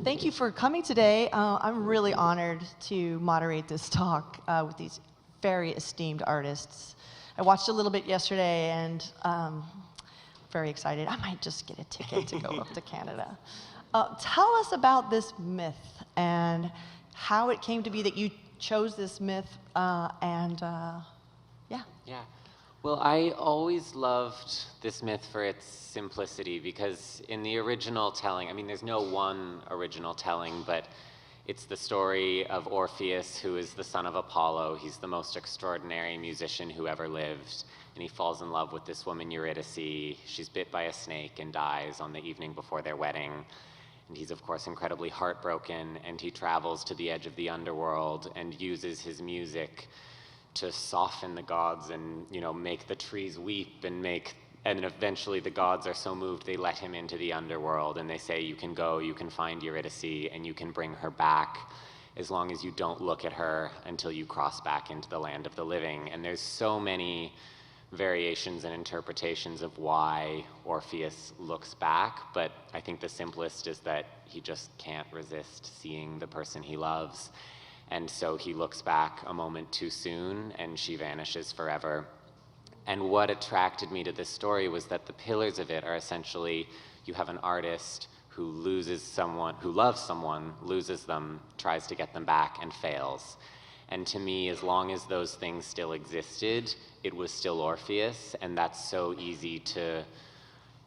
Thank you for coming today. I'm really honored to moderate this talk with these very esteemed artists. I watched a little bit yesterday and very excited. I might just get a ticket to go up to Canada. Tell us about this myth and how it came to be that you chose this myth Yeah. Well, I always loved this myth for its simplicity because in the original telling, I mean, there's no one original telling, but it's the story of Orpheus, who is the son of Apollo. He's the most extraordinary musician who ever lived, and he falls in love with this woman, Eurydice. She's bit by a snake and dies on the evening before their wedding. And he's, of course, incredibly heartbroken, and he travels to the edge of the underworld and uses his music to soften the gods and, you know, make the trees weep and eventually the gods are so moved they let him into the underworld and they say, you can go, you can find Eurydice and you can bring her back as long as you don't look at her until you cross back into the land of the living. And there's so many variations and interpretations of why Orpheus looks back, but I think the simplest is that he just can't resist seeing the person he loves. And so he looks back a moment too soon and she vanishes forever. And what attracted me to this story was that the pillars of it are essentially, you have an artist who loves someone, loses them, tries to get them back, and fails. And to me, as long as those things still existed, it was still Orpheus, and that's so easy to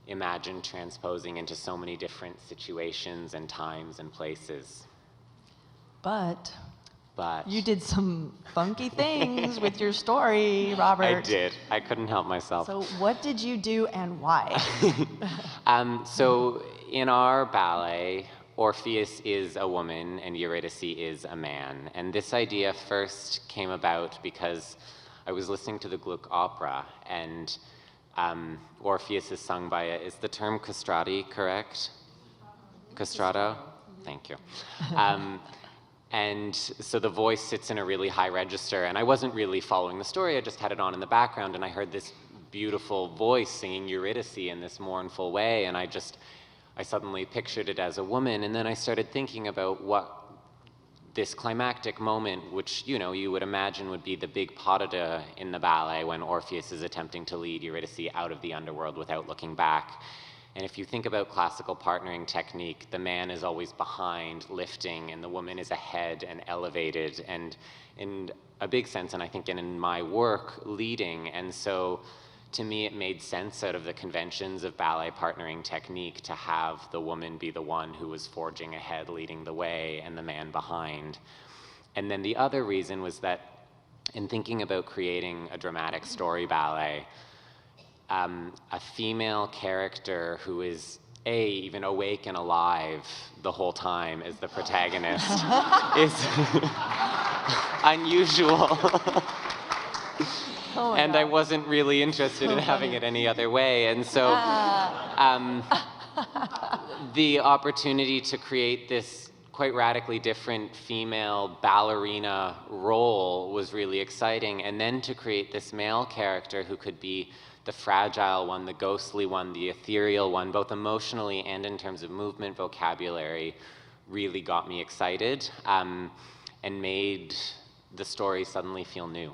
imagine transposing into so many different situations and times and places. But you did some funky things with your story, Robert. I did. I couldn't help myself. So what did you do and why? So in our ballet, Orpheus is a woman and Eurydice is a man. And this idea first came about because I was listening to the Gluck opera, and Orpheus is sung by is the term castrati correct? Castrato? Thank you. And so the voice sits in a really high register, and I wasn't really following the story, I just had it on in the background, and I heard this beautiful voice singing Eurydice in this mournful way, and I suddenly pictured it as a woman, and then I started thinking about what this climactic moment, which, you know, you would imagine would be the big pas de deux in the ballet when Orpheus is attempting to lead Eurydice out of the underworld without looking back. And if you think about classical partnering technique, the man is always behind, lifting, and the woman is ahead and elevated, and in a big sense, and I think in my work, leading. And so to me, it made sense out of the conventions of ballet partnering technique to have the woman be the one who was forging ahead, leading the way, and the man behind. And then the other reason was that in thinking about creating a dramatic story ballet, a female character who is even awake and alive the whole time as the protagonist is unusual. And God. I wasn't really interested in having it any other way. And so the opportunity to create this quite radically different female ballerina role was really exciting. And then to create this male character who could be the fragile one, the ghostly one, the ethereal one, both emotionally and in terms of movement vocabulary, really got me excited and made the story suddenly feel new.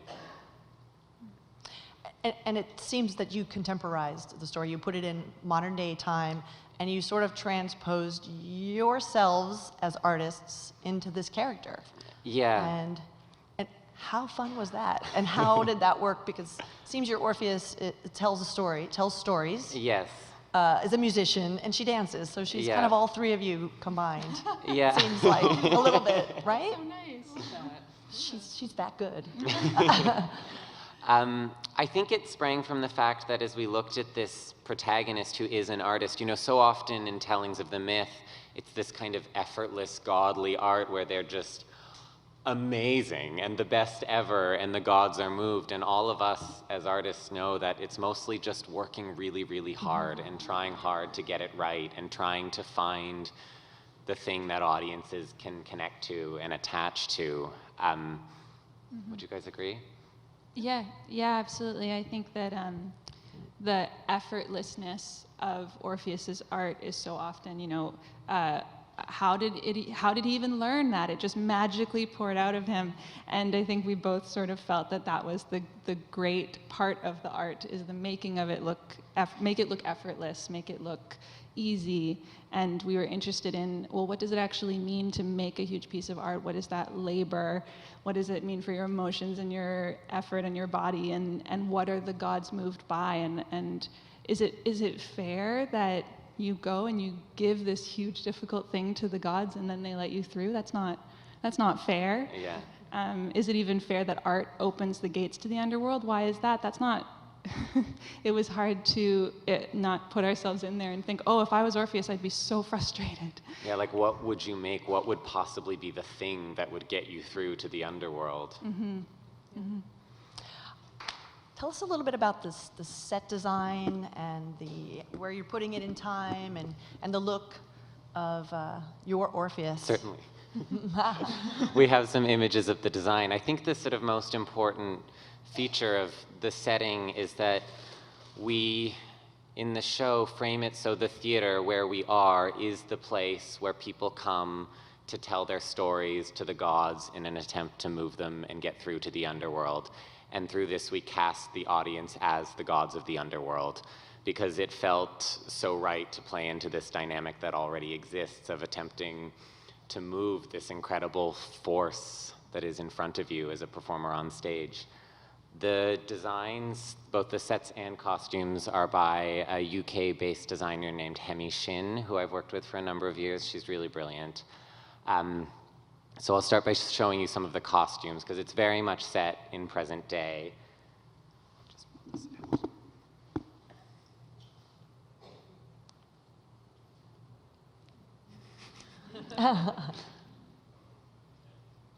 And it seems that you contemporized the story. You put it in modern day time, and you sort of transposed yourselves as artists into this character. Yeah. And how fun was that? And how did that work? Because it seems your Orpheus tells stories. Yes. Is a musician, and she dances, so she's kind of all three of you combined. Yeah. Seems like a little bit, right? So nice. She's that good. I think it sprang from the fact that as we looked at this protagonist who is an artist, you know, so often in tellings of the myth, it's this kind of effortless, godly art where they're just amazing and the best ever and the gods are moved, and all of us as artists know that it's mostly just working really, really hard and trying hard to get it right and trying to find the thing that audiences can connect to and attach to. Would you guys agree? Yeah, absolutely. I think that the effortlessness of Orpheus's art is so often, you know, how did he even learn that? It just magically poured out of him. And I think we both sort of felt that that was the great part of the art, is the making of it make it look effortless, make it look easy. And we were interested in, well, what does it actually mean to make a huge piece of art? What is that labor? What does it mean for your emotions and your effort and your body? And what are the gods moved by? And is it fair that you go and you give this huge difficult thing to the gods and then they let you through? That's not fair. Yeah. Is it even fair that art opens the gates to the underworld? Why is that? That's not. It was hard to not put ourselves in there and think, oh, if I was Orpheus, I'd be so frustrated. Yeah, like what would you make? What would possibly be the thing that would get you through to the underworld? Mm-hmm. Mm-hmm. Tell us a little bit about the set design and where you're putting it in time and the look of your Orpheus. Certainly. We have some images of the design. I think the sort of most important feature of the setting is that we, in the show, frame it so the theater where we are is the place where people come to tell their stories to the gods in an attempt to move them and get through to the underworld. And through this, we cast the audience as the gods of the underworld, because it felt so right to play into this dynamic that already exists of attempting to move this incredible force that is in front of you as a performer on stage. The designs, both the sets and costumes, are by a UK-based designer named Hemi Shin, who I've worked with for a number of years. She's really brilliant. So I'll start by showing you some of the costumes, because it's very much set in present day.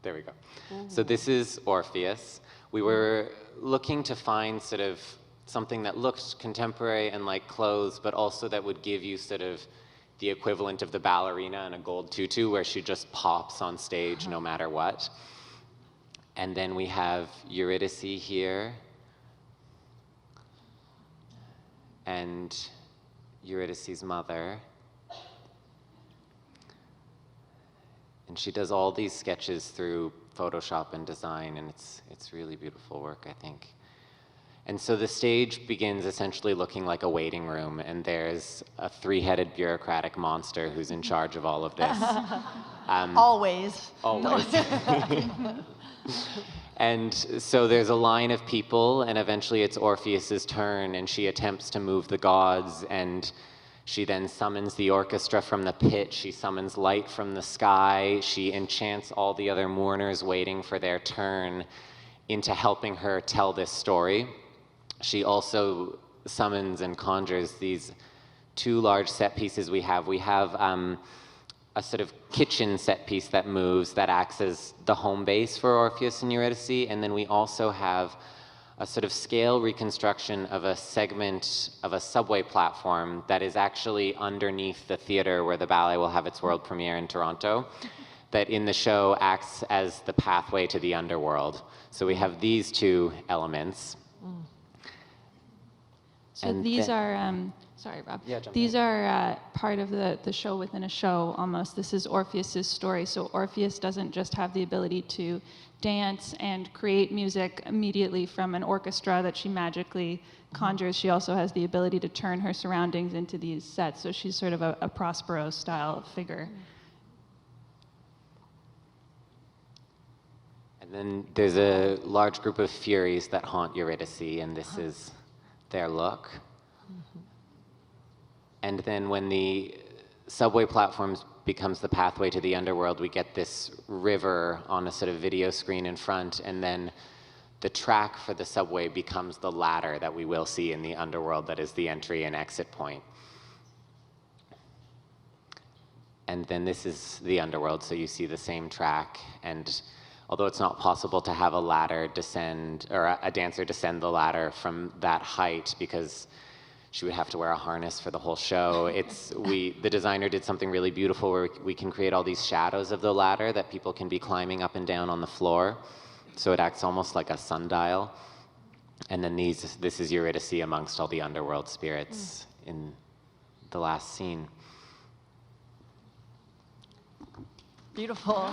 There we go. Ooh. So this is Orpheus. We were looking to find sort of something that looked contemporary and like clothes, but also that would give you sort of the equivalent of the ballerina in a gold tutu, where she just pops on stage no matter what. And then we have Eurydice here, and Eurydice's mother. And she does all these sketches through Photoshop and design, and it's really beautiful work, I think. And so the stage begins essentially looking like a waiting room, and there's a three-headed bureaucratic monster who's in charge of all of this. Always. Always. And so there's a line of people, and eventually it's Orpheus's turn, and she attempts to move the gods, and she then summons the orchestra from the pit. She summons light from the sky. She enchants all the other mourners waiting for their turn into helping her tell this story. She also summons and conjures these two large set pieces we have. We have a sort of kitchen set piece that moves, that acts as the home base for Orpheus and Eurydice, and then we also have a sort of scale reconstruction of a segment of a subway platform that is actually underneath the theater where the ballet will have its world premiere in Toronto, that in the show acts as the pathway to the underworld. So we have these two elements. So and these are, sorry, Rob. Yeah, jump these in. are part of the show within a show, almost. This is Orpheus's story. So Orpheus doesn't just have the ability to dance and create music immediately from an orchestra that she magically conjures. She also has the ability to turn her surroundings into these sets. So she's sort of a Prospero style figure. And then there's a large group of Furies that haunt Eurydice, and this is their look. And then when the subway platforms becomes the pathway to the underworld, we get this river on a sort of video screen in front, and then the track for the subway becomes the ladder that we will see in the underworld that is the entry and exit point. And then this is the underworld, so you see the same track, and although it's not possible to have a ladder descend, or a dancer descend the ladder from that height because she would have to wear a harness for the whole show. The designer did something really beautiful where we can create all these shadows of the ladder that people can be climbing up and down on the floor. So it acts almost like a sundial. And then this is Eurydice amongst all the underworld spirits in the last scene. Beautiful.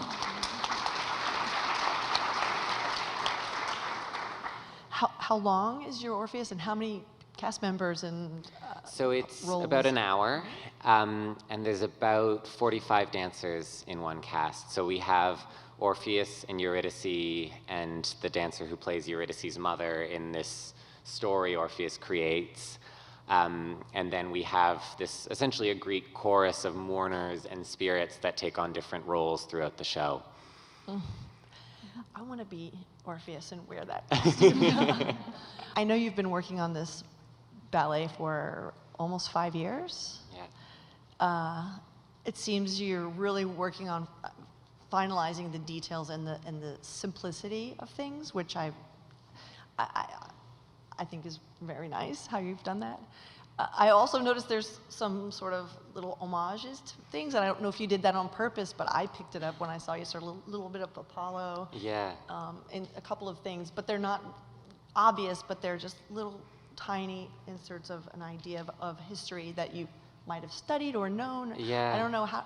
How long is your Orpheus, and how many cast members and So it's roles? about an hour, and there's about 45 dancers in one cast. So we have Orpheus and Eurydice and the dancer who plays Eurydice's mother in this story Orpheus creates. And then we have this essentially a Greek chorus of mourners and spirits that take on different roles throughout the show. I want to be Orpheus and wear that costume. I know you've been working on this ballet for almost 5 years. Yeah. It seems you're really working on finalizing the details and the simplicity of things, which I think is very nice how you've done that. I also noticed there's some sort of little homages to things, and I don't know if you did that on purpose, but I picked it up when I saw you, sort of a little bit of Apollo. Yeah. And a couple of things, but they're not obvious, but they're just little tiny inserts of an idea of history that you might have studied or known. Yeah. I don't know, how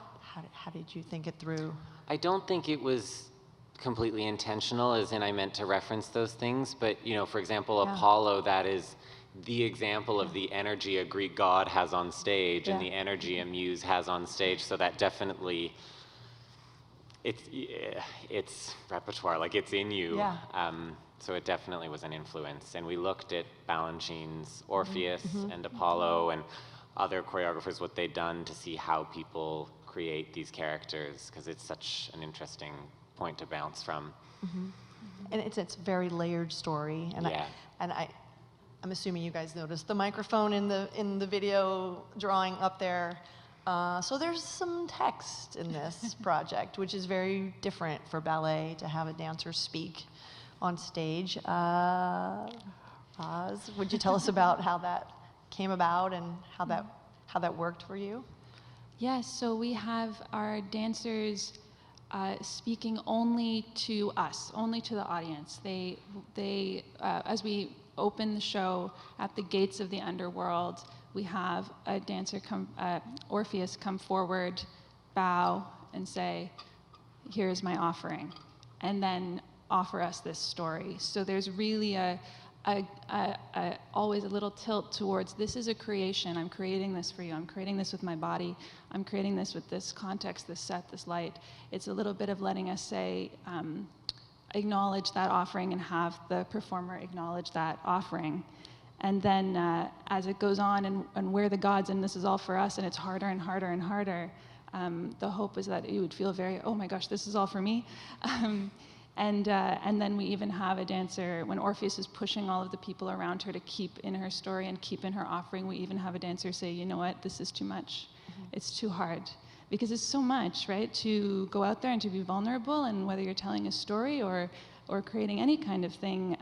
did you think it through? I don't think it was completely intentional, as in I meant to reference those things, but for example, Yeah. Apollo, that is the example of the energy a Greek god has on stage and Yeah. the energy a muse has on stage, so that definitely, it's repertoire, like it's in you. Yeah. So it definitely was an influence, and we looked at Balanchine's Orpheus and Apollo and other choreographers, what they'd done to see how people create these characters, because it's such an interesting point to bounce from. And it's a very layered story, and Yeah. I'm assuming you guys noticed the microphone in the video drawing up there. So there's some text in this project, which is very different for ballet to have a dancer speak on stage. Roz, would you tell us about how that came about and how that worked for you? Yes, so we have our dancers speaking only to us, only to the audience. They as we open the show at the gates of the underworld, we have a dancer Orpheus come forward, bow, and say, "Here's my offering," and then offer us this story. So there's really always a little tilt towards, this is a creation. I'm creating this for you. I'm creating this with my body. I'm creating this with this context, this set, this light. It's a little bit of letting us say, acknowledge that offering and have the performer acknowledge that offering. And then as it goes on and we're the gods and this is all for us and it's harder and harder and harder, the hope is that you would feel very, oh my gosh, this is all for me. And then we even have a dancer, when Orpheus is pushing all of the people around her to keep in her story and keep in her offering, we even have a dancer say, you know what, this is too much. It's too hard. Because it's so much, right, to go out there and to be vulnerable, and whether you're telling a story or creating any kind of thing,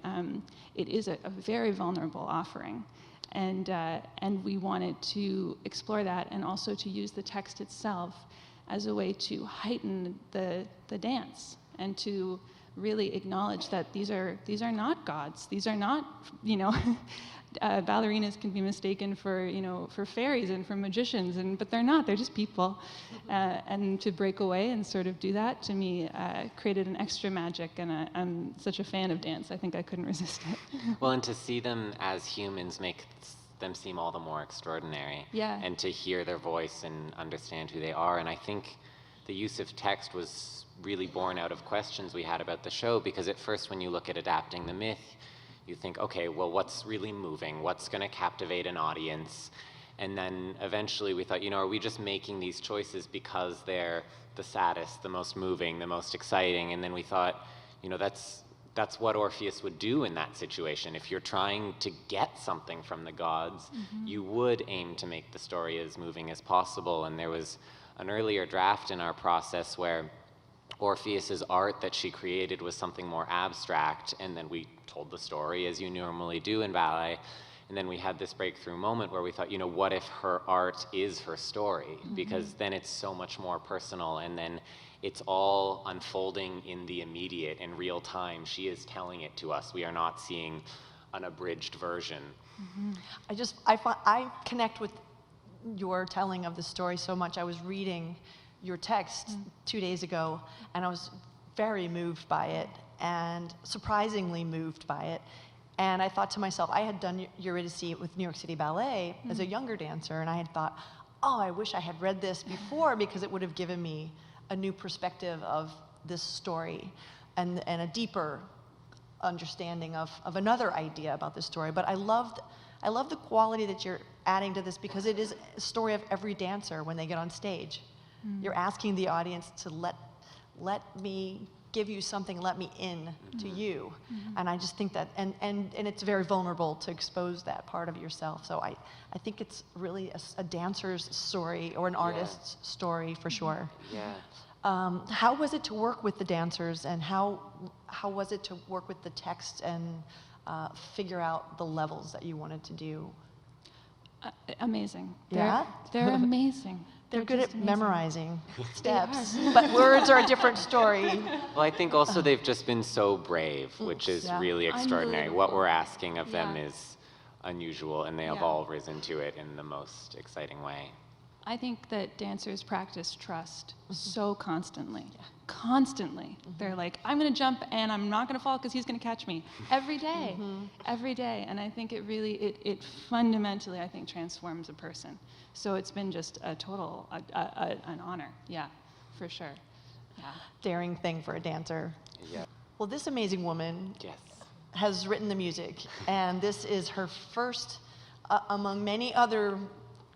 it is a very vulnerable offering. And we wanted to explore that and also to use the text itself as a way to heighten the dance and to really acknowledge that these are not gods. These are not, ballerinas can be mistaken for fairies and for magicians, but they're not. They're just people. And to break away and sort of do that, to me, created an extra magic. And I'm such a fan of dance. I think I couldn't resist it. Well, and to see them as humans make them seem all the more extraordinary. Yeah. And to hear their voice and understand who they are. And I think the use of text was really born out of questions we had about the show, because at first when you look at adapting the myth, you think, okay, well, what's really moving? What's going to captivate an audience? And then eventually we thought, are we just making these choices because they're the saddest, the most moving, the most exciting? And then we thought, that's what Orpheus would do in that situation. If you're trying to get something from the gods, you would aim to make the story as moving as possible. And there was an earlier draft in our process where Orpheus's art that she created was something more abstract, and then we told the story as you normally do in ballet. And then we had this breakthrough moment where we thought, what if her art is her story? Because then it's so much more personal, and then it's all unfolding in the immediate, in real time. She is telling it to us. We are not seeing an abridged version. I connect with your telling of the story so much. I was reading your text 2 days ago, and I was very moved by it, and surprisingly moved by it. And I thought to myself, I had done Eurydice with New York City Ballet as a younger dancer, and I had thought, oh, I wish I had read this before, because it would have given me a new perspective of this story and a deeper understanding of another idea about this story. But I love the quality that you're adding to this, because it is a story of every dancer when they get on stage. You're asking the audience to let me give you something, let me in to you. And I just think that, and it's very vulnerable to expose that part of yourself. So I think it's really a dancer's story, or an artist's story for sure. Yeah. How was it to work with the dancers, and how was it to work with the text and figure out the levels that you wanted to do? Amazing. Yeah? They're amazing. They're good just at amazing. memorizing steps, but words are a different story. Well, I think also they've just been so brave, which is really extraordinary. What we're asking of them is unusual, and they have all risen to it in the most exciting way. I think that dancers practice trust so constantly. Constantly. They're like, I'm going to jump and I'm not going to fall because he's going to catch me. Every day. Every day. And I think it really, it fundamentally, I think, transforms a person. So it's been just a total, an honor. Yeah, for sure. Yeah. Daring thing for a dancer. Yeah. Well, this amazing woman Yes. has written the music, and this is her first, among many other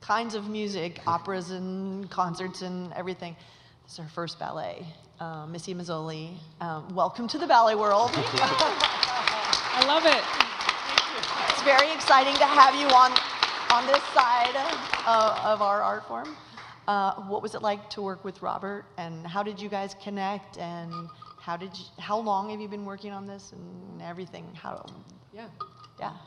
kinds of music, operas and concerts and everything. This is her first ballet. Missy Mazzoli, welcome to the ballet world. I love it. It's very exciting to have you on this side of our art form. What was it like to work with Robert, and how did you guys connect, and how long have you been working on this and everything? Yeah.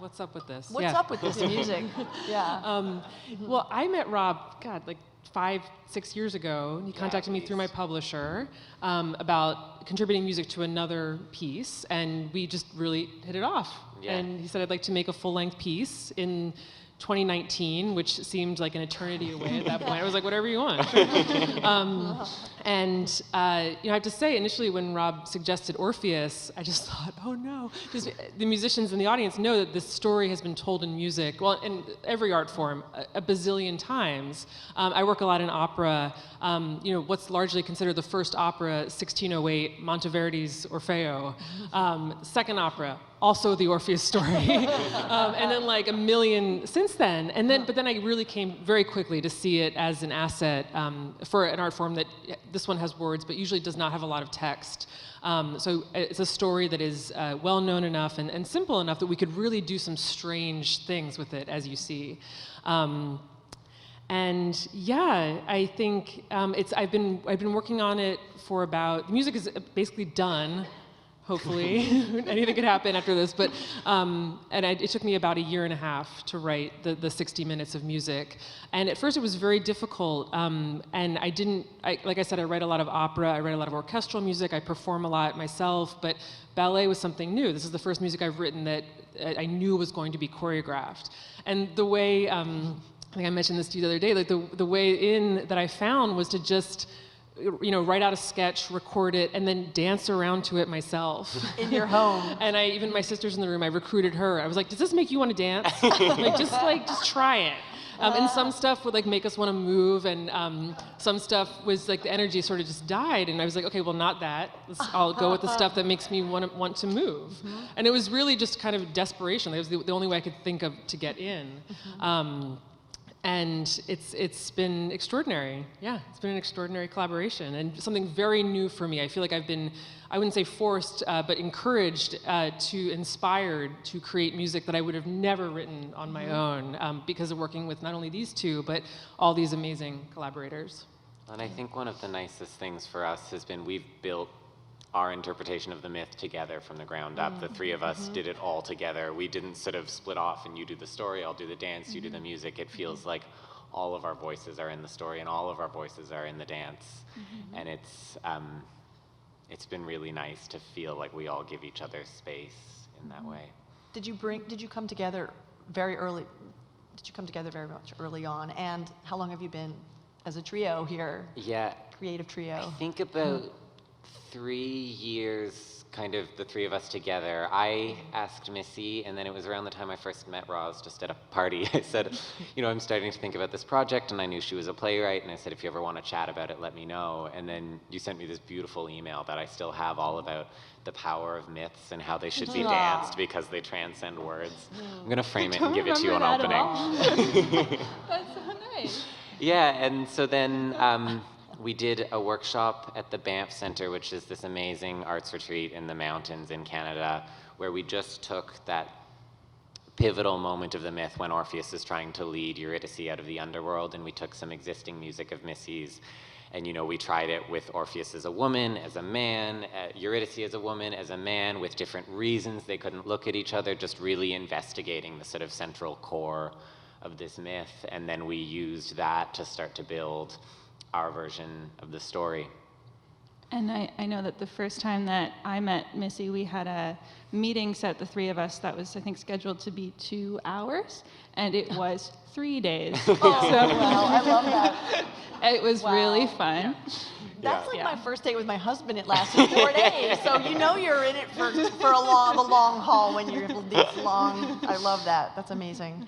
What's up with this? What's up with this music? Yeah. Well, I met Rob, like 5-6 years ago. He contacted me through my publisher about contributing music to another piece, and we just really hit it off. Yeah. And he said, I'd like to make a full-length piece in 2019, which seemed like an eternity away at that point. I was like, whatever you want. I have to say, initially when Rob suggested Orpheus, I just thought, oh no. Because the musicians in the audience know that this story has been told in music, well, in every art form, a bazillion times. I work a lot in opera. What's largely considered the first opera, 1608, Monteverdi's Orfeo. Second opera, also the Orpheus story. And then like a million since then. But then I really came very quickly to see it as an asset for an art form that, this one has words, but usually does not have a lot of text. So it's a story that is well known enough and simple enough that we could really do some strange things with it, as you see. I think I've been working on it for about, the music is basically done. Hopefully, anything could happen after this. But it took me about 1.5 years to write the 60 minutes of music. And at first, it was very difficult. Like I said, I write a lot of opera. I write a lot of orchestral music. I perform a lot myself. But ballet was something new. This is the first music I've written that I knew was going to be choreographed. And the way, I think I mentioned this to you the other day. Like the way in that I found was to just, write out a sketch, record it, and then dance around to it myself. In your home. And even my sister's in the room, I recruited her. I was like, does this make you want to dance? Just try it. And some stuff would make us want to move, and some stuff was the energy sort of just died, and I was like, okay, well, not that. I'll go with the stuff that makes me want to move. Mm-hmm. And it was really just kind of desperation. That was the only way I could think of to get in. Mm-hmm. And it's been extraordinary. Yeah, it's been an extraordinary collaboration and something very new for me. I feel like I've been, I wouldn't say forced, but encouraged inspired to create music that I would have never written on my own because of working with not only these two, but all these amazing collaborators. And I think one of the nicest things for us has been we've built our interpretation of the myth together from the ground up. The three of us did it all together. We didn't sort of split off and you do the story, I'll do the dance, you do the music. It feels like all of our voices are in the story and all of our voices are in the dance. And it's been really nice to feel like we all give each other space in that way. Did you come together very early? Did you come together very much early on? And how long have you been as a trio here? Yeah, creative trio? I think about 3 years, kind of the three of us together. I asked Missy, and then it was around the time I first met Roz, just at a party. I said, I'm starting to think about this project, and I knew she was a playwright, and I said, if you ever want to chat about it, let me know. And then you sent me this beautiful email that I still have, all about the power of myths and how they should be danced because they transcend words. I'm going to frame it and give it to you on opening. That's so nice. Yeah, and so then we did a workshop at the Banff Center, which is this amazing arts retreat in the mountains in Canada, where we just took that pivotal moment of the myth when Orpheus is trying to lead Eurydice out of the underworld, and we took some existing music of Missy's, and we tried it with Orpheus as a woman, as a man, Eurydice as a woman, as a man, with different reasons they couldn't look at each other, just really investigating the sort of central core of this myth, and then we used that to start to build our version of the story. And I know that the first time that I met Missy, we had a meeting set, the three of us, that was, I think, scheduled to be 2 hours, and it was 3 days. Oh, wow, I love that. It was really fun. That's like my first date with my husband. It lasted 4 days, so you're in it for the long haul when you're this long. I love that. That's amazing.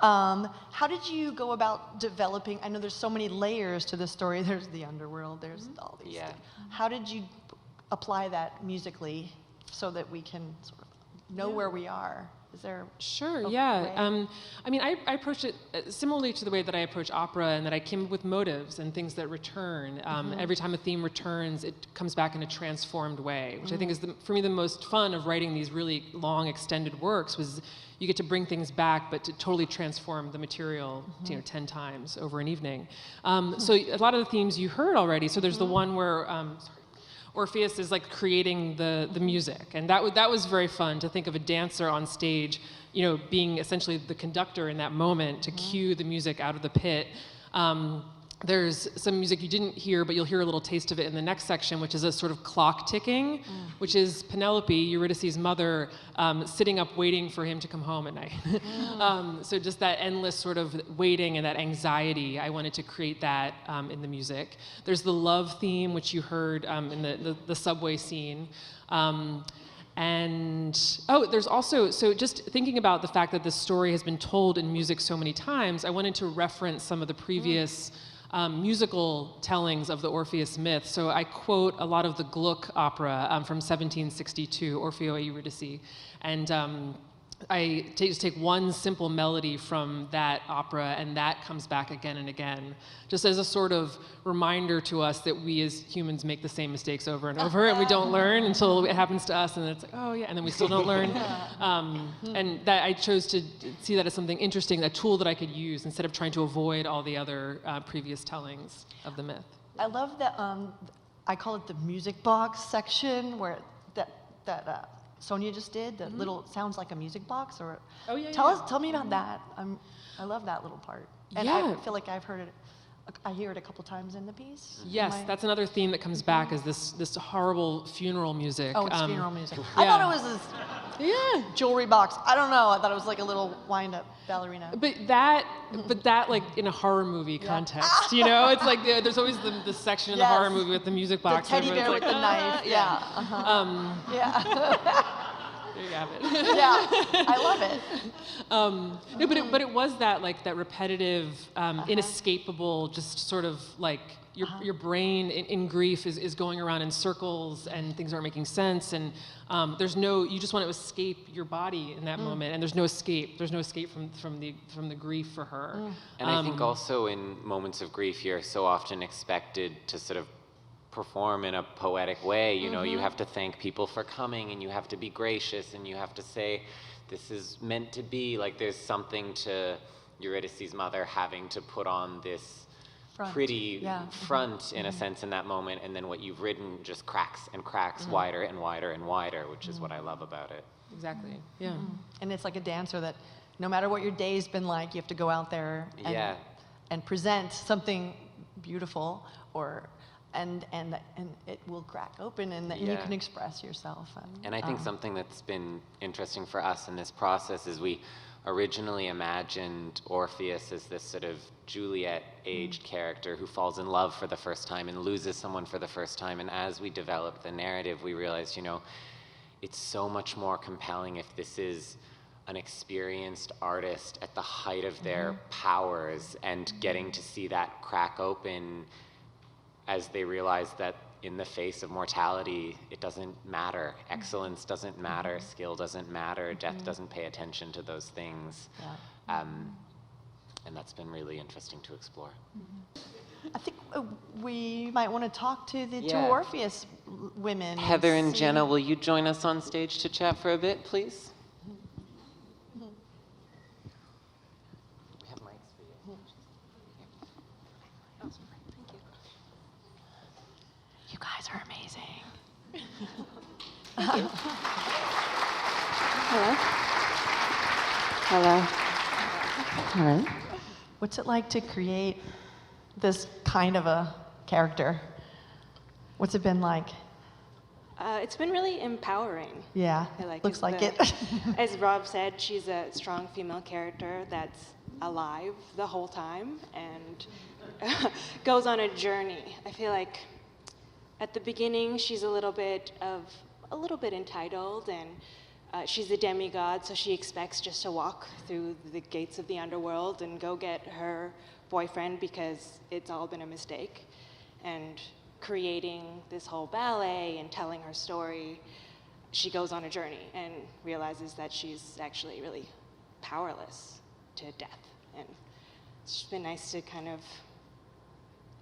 How did you go about developing? I know there's so many layers to the story. There's the underworld. There's all these things. How did you apply that musically so that we can sort of know where we are? Is there Sure, a yeah. way? I mean, I approached it similarly to the way that I approach opera, and that I came up with motives and things that return. Every time a theme returns, it comes back in a transformed way, which I think is, for me, the most fun of writing these really long, extended works, was you get to bring things back, but to totally transform the material, 10 times over an evening. So a lot of the themes you heard already. So there's the one where Orpheus is like creating the music, and that was very fun to think of a dancer on stage, being essentially the conductor in that moment to cue the music out of the pit. There's some music you didn't hear, but you'll hear a little taste of it in the next section, which is a sort of clock ticking, which is Penelope, Eurydice's mother, sitting up waiting for him to come home at night. So just that endless sort of waiting and that anxiety, I wanted to create that in the music. There's the love theme, which you heard in the subway scene. There's also, so just thinking about the fact that this story has been told in music so many times, I wanted to reference some of the previous musical tellings of the Orpheus myth. So I quote a lot of the Gluck opera from 1762, Orfeo e Eurydice, and I just take one simple melody from that opera, and that comes back again and again, just as a sort of reminder to us that we as humans make the same mistakes over and over, and we don't learn until it happens to us, and it's like, oh yeah, and then we still don't learn. And that I chose to see that as something interesting, a tool that I could use instead of trying to avoid all the other previous tellings of the myth. I love that. I call it the music box section, where that Sonia just did. The little sounds like a music box, or tell me about that. I love that little part, and I feel like I've heard it. I hear it a couple times in the piece. Yes, that's another theme that comes back, is this horrible funeral music. Oh, it's funeral music. I thought it was this jewelry box. I don't know. I thought it was like a little wind-up ballerina. But that like in a horror movie context, it's like there's always the section in the horror movie with the music box. The teddy bear with the knife. Yeah. There you have it. Yeah, I love it. But it was that that repetitive, inescapable, just sort of like your brain in grief is going around in circles and things aren't making sense, and you just want to escape your body in that moment, and there's no escape from the grief for her. And I think also in moments of grief, you're so often expected to sort of perform in a poetic way. You have to thank people for coming, and you have to be gracious, and you have to say, this is meant to be. Like, there's something to Eurydice's mother having to put on this pretty front, in a sense, in that moment, and then what you've written just cracks and cracks wider and wider and wider, which is what I love about it. Exactly. Yeah. And it's like a dancer that no matter what your day's been like, you have to go out there and present something beautiful, and it will crack open, and you can express yourself. And I think something that's been interesting for us in this process is we originally imagined Orpheus as this sort of Juliet-aged character who falls in love for the first time and loses someone for the first time. And as we developed the narrative, we realized, it's so much more compelling if this is an experienced artist at the height of their powers and getting to see that crack open as they realize that in the face of mortality, it doesn't matter. Excellence doesn't matter. Skill doesn't matter. Death doesn't pay attention to those things. Yeah. And that's been really interesting to explore. I think we might want to talk to the two Yeah. Orpheus women. Heather and see- Jenna, will you join us on stage to chat for a bit, please? We have mics for you. Oh, thank you. You guys are amazing. Hello. Hello. Hello. What's it like to create this kind of a character? What's it been like? It's been really empowering. Yeah, looks is like the- it. As Rob said, she's a strong female character that's alive the whole time and goes on a journey. I feel like at the beginning she's a little bit entitled, and she's a demigod, so she expects just to walk through the gates of the underworld and go get her boyfriend because it's all been a mistake. And creating this whole ballet and telling her story, she goes on a journey and realizes that she's actually really powerless to death. And it's just been nice to kind of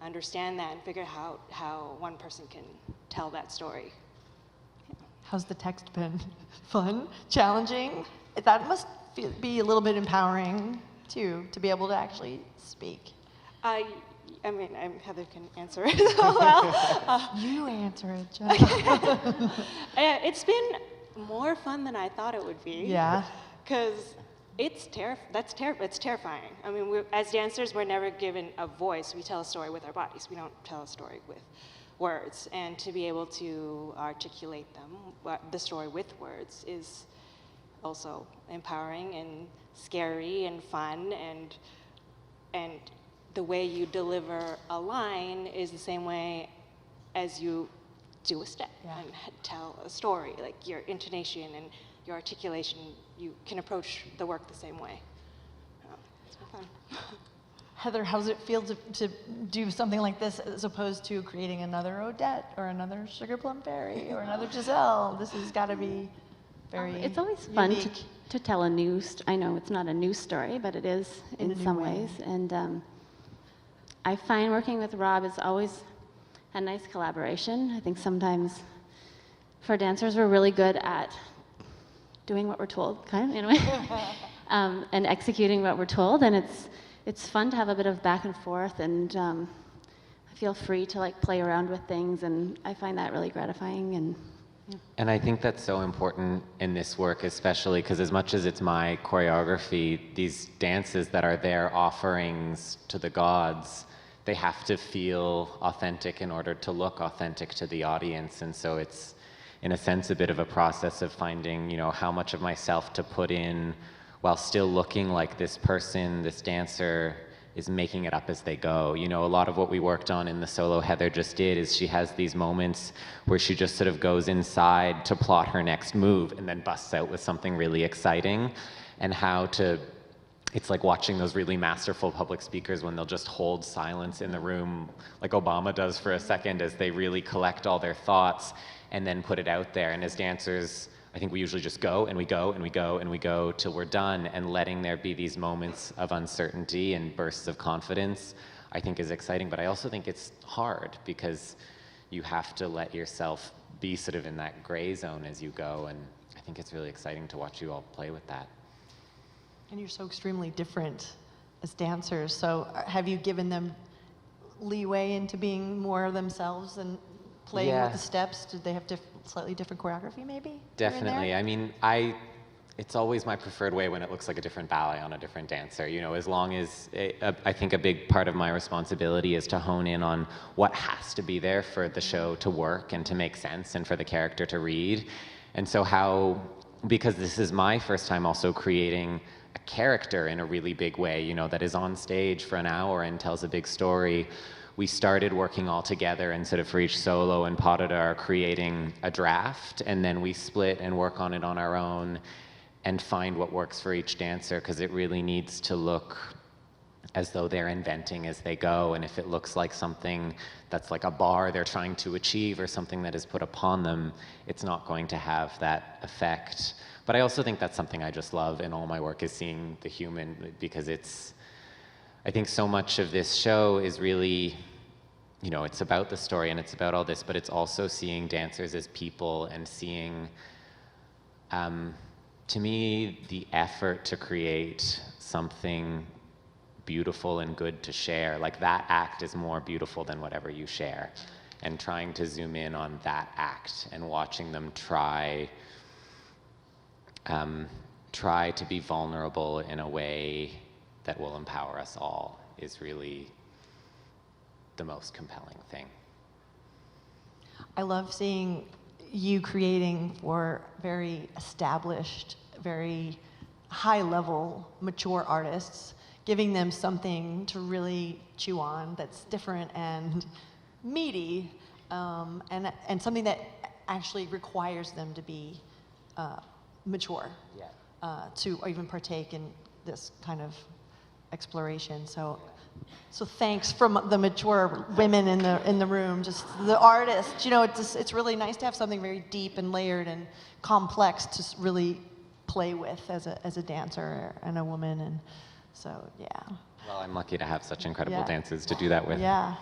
understand that and figure out how one person can tell that story. How's the text been? Fun? Challenging? That must be a little bit empowering, too, to be able to actually speak. I mean, Heather can answer it as well. You answer it, Jenna. It's been more fun than I thought it would be. Yeah. Because it's terrifying. I mean, as dancers, we're never given a voice. We tell a story with our bodies. We don't tell a story with words. And to be able to articulate the story with words is also empowering and scary and fun, and the way you deliver a line is the same way as you do a step and tell a story. Like your intonation and your articulation, you can approach the work the same way. It's been fun. Heather, how does it feel to do something like this as opposed to creating another Odette or another Sugar Plum Fairy or another Giselle? This has got to be very It's always fun unique. to tell a new. I know it's not a new story, but it is In a in new some way. ways. And I find working with Rob is always a nice collaboration. I think sometimes for dancers we're really good at doing what we're told, kind of in a way, and executing what we're told. And it's fun to have a bit of back and forth, and I feel free to like play around with things, and I find that really gratifying. And I think that's so important in this work, especially because as much as it's my choreography, these dances that are their offerings to the gods, they have to feel authentic in order to look authentic to the audience. And so it's, in a sense, a bit of a process of finding, how much of myself to put in while still looking like this person, this dancer, is making it up as they go. A lot of what we worked on in the solo Heather just did is she has these moments where she just sort of goes inside to plot her next move and then busts out with something really exciting. And it's like watching those really masterful public speakers when they'll just hold silence in the room like Obama does for a second as they really collect all their thoughts and then put it out there. And as dancers, I think we usually just go and we go and we go and we go till we're done, and letting there be these moments of uncertainty and bursts of confidence, I think is exciting. But I also think it's hard because you have to let yourself be sort of in that gray zone as you go. And I think it's really exciting to watch you all play with that. And you're so extremely different as dancers. So have you given them leeway into being more themselves and playing Yeah. with the steps? Did they have slightly different choreography maybe? here and Definitely. there? I mean, it's always my preferred way when it looks like a different ballet on a different dancer. As long as I think a big part of my responsibility is to hone in on what has to be there for the show to work and to make sense and for the character to read. And so because this is my first time also creating a character in a really big way, you know, that is on stage for an hour and tells a big story. We started working all together and sort of for each solo and potted are creating a draft, and then we split and work on it on our own and find what works for each dancer, because it really needs to look as though they're inventing as they go. And if it looks like something that's like a bar they're trying to achieve or something that is put upon them, it's not going to have that effect. But I also think that's something I just love in all my work, is seeing the human, because I think so much of this show is really, you know, it's about the story and it's about all this, but it's also seeing dancers as people and seeing, to me, the effort to create something beautiful and good to share. Like, that act is more beautiful than whatever you share. And trying to zoom in on that act and watching them try to be vulnerable in a way that will empower us all is really the most compelling thing. I love seeing you creating for very established, very high-level, mature artists, giving them something to really chew on that's different and meaty, and something that actually requires them to be mature, to even partake in this kind of exploration. So thanks from the mature women in the room, just the artists. You know, it's really nice to have something very deep and layered and complex to really play with as a dancer and a woman. And so, yeah. Well, I'm lucky to have such incredible Yeah. dancers to do that with. Yeah.